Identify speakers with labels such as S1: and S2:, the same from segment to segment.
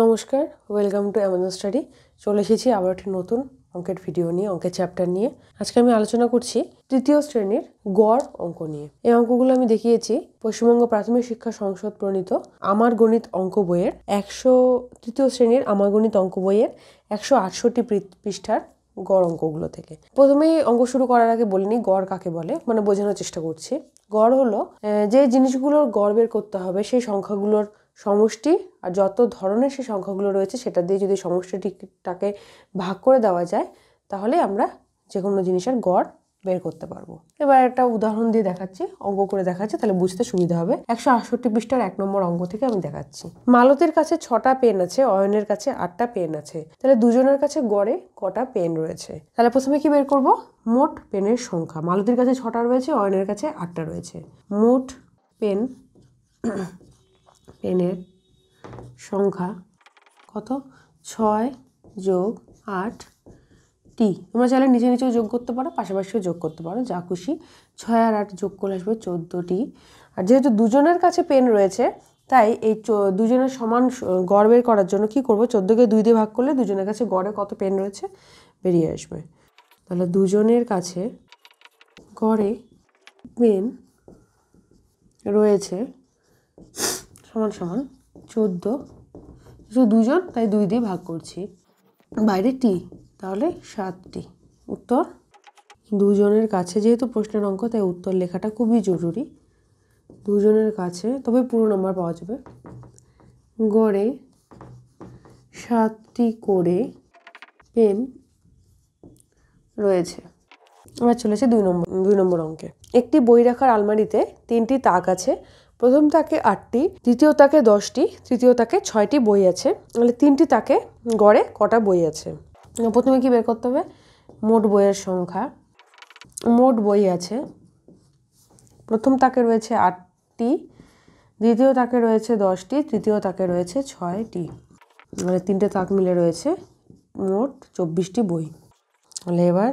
S1: নমস্কার, welcome to Amazon study. চলে এসেছি আবার একটি নতুন অঙ্কের ভিডিও নিয়ে, অঙ্কের চ্যাপ্টার নিয়ে। আজকে আমি আলোচনা করছি তৃতীয় শ্রেণীর গড় অঙ্ক নিয়ে। এই অঙ্কগুলো আমি দেখিয়েছি পশ্চিমবঙ্গ প্রাথমিক শিক্ষা সংসদ প্রণীত আমার গণিত অঙ্ক বইয়ের তৃতীয় শ্রেণীর আমার গণিত অঙ্ক বইয়ের 168 পৃষ্ঠার গড় অঙ্কগুলো থেকে। প্রথমেই অঙ্ক শুরু করার আগে বলিনি গড় কাকে বলে, মানে বোঝানোর চেষ্টা করছি। গড় হলো যে জিনিসগুলোর গড় বের করতে হবে সেই সংখ্যাগুলোর সমষ্টি, আর যত ধরনের সেই সংখ্যাগুলো রয়েছে সেটা দিয়ে যদি সমষ্টিটাকে ভাগ করে দেওয়া যায় তাহলে আমরা যে কোনো জিনিসের গড় বের করতে পারবো। এবার একটা উদাহরণ দিয়ে দেখাচ্ছি, অঙ্ক করে দেখাচ্ছি, তাহলে বুঝতে সুবিধা হবে। 168 পৃষ্ঠার 1 নম্বর অঙ্ক থেকে আমি দেখাচ্ছি। মালতীর কাছে 6টা পেন আছে, অয়নের কাছে 8টা পেন আছে, তাহলে দুজনের কাছে গড়ে কটা পেন রয়েছে? তাহলে প্রথমে কি বের করব? মোট পেনের সংখ্যা। মালতীর কাছে 6টা রয়েছে, অয়নের কাছে 8টা রয়েছে। মোট পেনের সংখ্যা কত? 6 + 8 টি। তোমরা চাইলে নিচে নিচেও যোগ করতে পারো, পাশাপাশিও যোগ করতে পারো, যা খুশি। 6 আর 8 যোগ করলে আসবে 14টি। আর যেহেতু দুজনের কাছে পেন রয়েছে তাই এই দুজনের সমান গড় বের করার জন্য কি করব? 14কে 2 দিয়ে ভাগ করলে দুজনের কাছে গড়ে কত পেন রয়েছে বেরিয়ে আসবে। তাহলে দুজনের কাছে গড়ে পেন রয়েছে সমান সমান 14, শুধু দুজন তাই 2 দিয়ে ভাগ করছি, বাইরে টি, তাহলে 7টি। উত্তর দুজনের কাছে, যেহেতু প্রশ্নের অঙ্ক তাই উত্তর লেখাটা খুবই জরুরি। দুজনের কাছে, তবে পুরো নাম্বার পাওয়া যাবে, গড়ে 7টি করে পেন রয়েছে। এবার চলেছে 2 নম্বর অঙ্কে। একটি বই রাখার আলমারিতে 3টি তাক আছে। প্রথম তাকে 8টি, দ্বিতীয় তাকে 10টি, তৃতীয় তাকে 6টি বই আছে। তাহলে 3টি তাকে গড়ে কটা বই আছে? প্রথমে কি বের করতে হবে? মোট বইয়ের সংখ্যা। মোট বই আছে, প্রথম তাকে রয়েছে 8টি, দ্বিতীয় তাকে রয়েছে 10টি, তৃতীয় তাকে রয়েছে 6টি, মানে 3টে তাক মিলে রয়েছে মোট 24টি বই। তাহলে এবার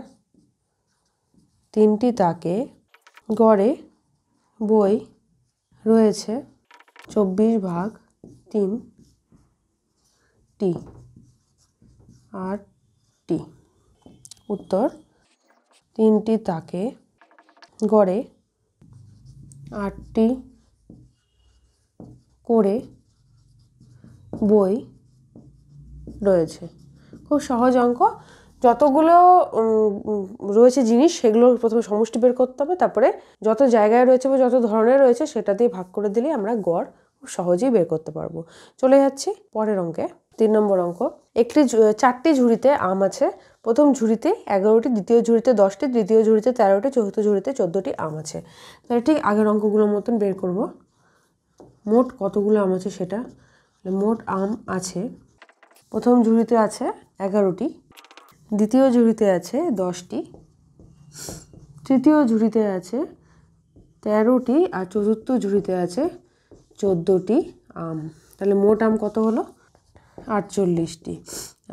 S1: 3টি তাকে গড়ে বই রয়েছে 24/3টি, 8টি। উত্তর 3টি তাকে গড়ে 8টি করে বই রয়েছে। খুব সহজ অঙ্ক। যতগুলো রয়েছে জিনিস সেগুলোর প্রথমে সমষ্টি বের করতে হবে, তারপরে যত জায়গায় রয়েছে বা যত ধরনের রয়েছে সেটা দিয়ে ভাগ করে দিলেই আমরা গড় খুব সহজেই বের করতে পারবো। চলে যাচ্ছি পরের অঙ্কে, 3 নম্বর অঙ্ক। 4টি ঝুড়িতে আম আছে। প্রথম ঝুড়িতে 11টি, দ্বিতীয় ঝুড়িতে 10টি, তৃতীয় ঝুড়িতে 13টি, চতুর্থ ঝুড়িতে 14টি আম আছে। তাহলে ঠিক আগের অঙ্কগুলোর মতন বের করব মোট কতগুলো আম আছে সেটা। মোট আম আছে, প্রথম ঝুড়িতে আছে 11টি, দ্বিতীয় ঝুড়িতে আছে 10টি, তৃতীয় ঝুড়িতে আছে 13টি, আর চতুর্থ ঝুড়িতে আছে 14টি আম। তাহলে মোট আম কত হলো? 48টি।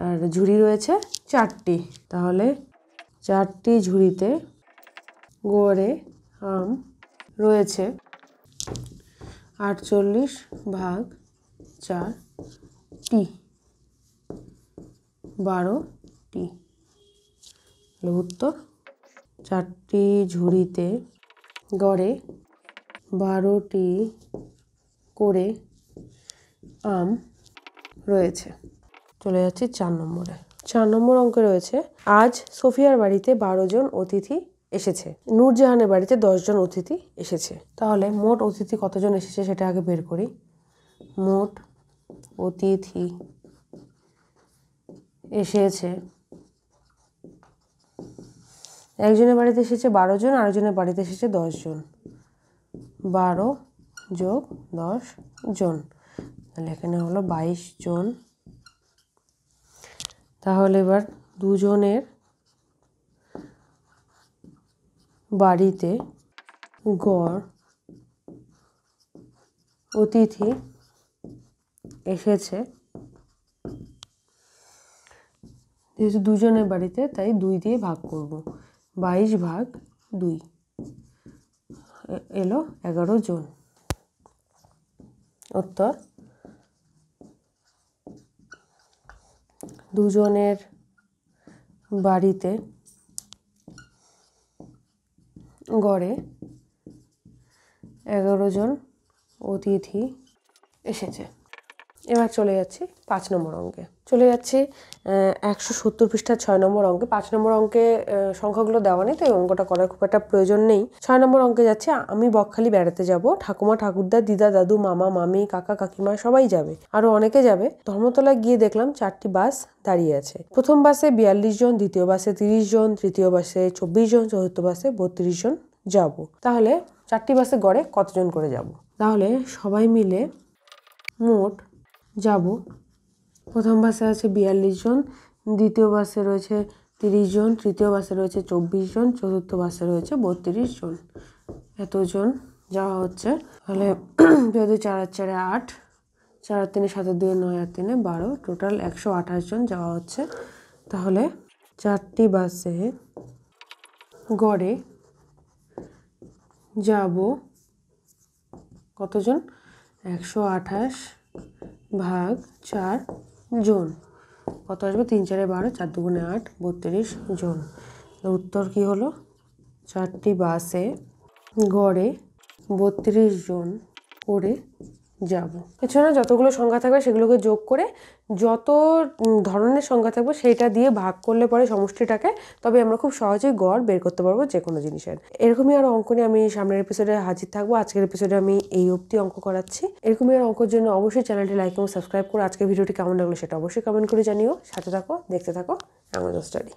S1: আর ঝুড়ি রয়েছে 4টি, তাহলে 4টি ঝুড়িতে গড়ে আম রয়েছে 48/4টি, 12টি। উত্তর 4টি ঝুড়িতে গড়ে 12টি করে আম রয়েছে। চলে যাচ্ছি 4 নম্বরে। 4 নম্বর অঙ্কে রয়েছে, আজ সোফিয়ার বাড়িতে 12 জন অতিথি এসেছে, নূরজাহানের বাড়িতে 10 জন অতিথি এসেছে। তাহলে মোট অতিথি কতজন এসেছে সেটা আগে বের করি। মোট অতিথি এসেছে, একজনের বাড়িতে এসেছে 12 জন, আরেকজনের বাড়িতে এসেছে 10 জন। 12 + 10 জন, তাহলে এখানে হলো 22 জন। তাহলে এবার দুজনের বাড়িতে গড় অতিথি এসেছে, যেহেতু দুজনের বাড়িতে তাই 2 দিয়ে ভাগ করব। 22/2 এলো 11 জন। উত্তর দুজনের বাড়িতে গড়ে 11 জন অতিথি এসেছে। এবার চলে যাচ্ছি 5 নম্বর অঙ্কে। চলে যাচ্ছি 170 পৃষ্ঠার 6 নম্বর অঙ্কে। 5 নম্বর অঙ্কে সংখ্যাগুলো দেওয়া নেই, তো এই অঙ্কটা করার খুব একটা প্রয়োজন নেই। 6 নম্বর অঙ্কে যাচ্ছে, আমি বকখালি বেড়াতে যাব। ঠাকুমা ঠাকুরদা, দিদা দাদু, মামা মামি, কাকা কাকিমা সবাই যাবে, আরও অনেকে যাবে। ধর্মতলায় গিয়ে দেখলাম 4টি বাস দাঁড়িয়ে আছে। প্রথম বাসে 42 জন, দ্বিতীয় বাসে 30 জন, তৃতীয় বাসে 24 জন, চতুর্থ বাসে 32 জন যাব। তাহলে 4টি বাসে গড়ে কতজন করে যাব? তাহলে সবাই মিলে মোট যাব, প্রথম বাসে আছে 42 জন, দ্বিতীয় বাসে রয়েছে 30 জন, তৃতীয় বাসে রয়েছে 24 জন, চতুর্থ বাসে রয়েছে 32 জন। এতজন যাওয়া হচ্ছে। তাহলে 4 4 8, 4 3 7 2 9 আর 3 12, টোটাল 128 জন যাওয়া হচ্ছে। তাহলে 4টি বাসে গড়ে যাব কতজন? 128 ভাগ 4 জন, কত আসবে? 3 4 12, 4 2 8, 32 জন। উত্তর কি হলো? 4টি বাসে গড়ে 32 জন করে যাব। এছাড়া যতগুলো সংখ্যা থাকবে সেগুলোকে যোগ করে যত ধরনের সংখ্যা থাকবে সেইটা দিয়ে ভাগ করলে পরে সমষ্টিটাকে, তবে আমরা খুব সহজেই গড় বের করতে পারবো যে কোনো জিনিসের। এরকমই আরও অঙ্ক নিয়ে আমি সামনের এপিসোডে হাজির থাকবো। আজকের এপিসোডে আমি এই অবধি অঙ্ক করাচ্ছি। এরকমই আর অঙ্কের জন্য অবশ্যই চ্যানেলটি লাইক এবং সাবস্ক্রাইব করো। আজকের ভিডিওটি কেমন লাগলো সেটা অবশ্যই কমেন্ট করে জানিও। সাথে থাকো, দেখতে থাকো আমাজন স্টাডি।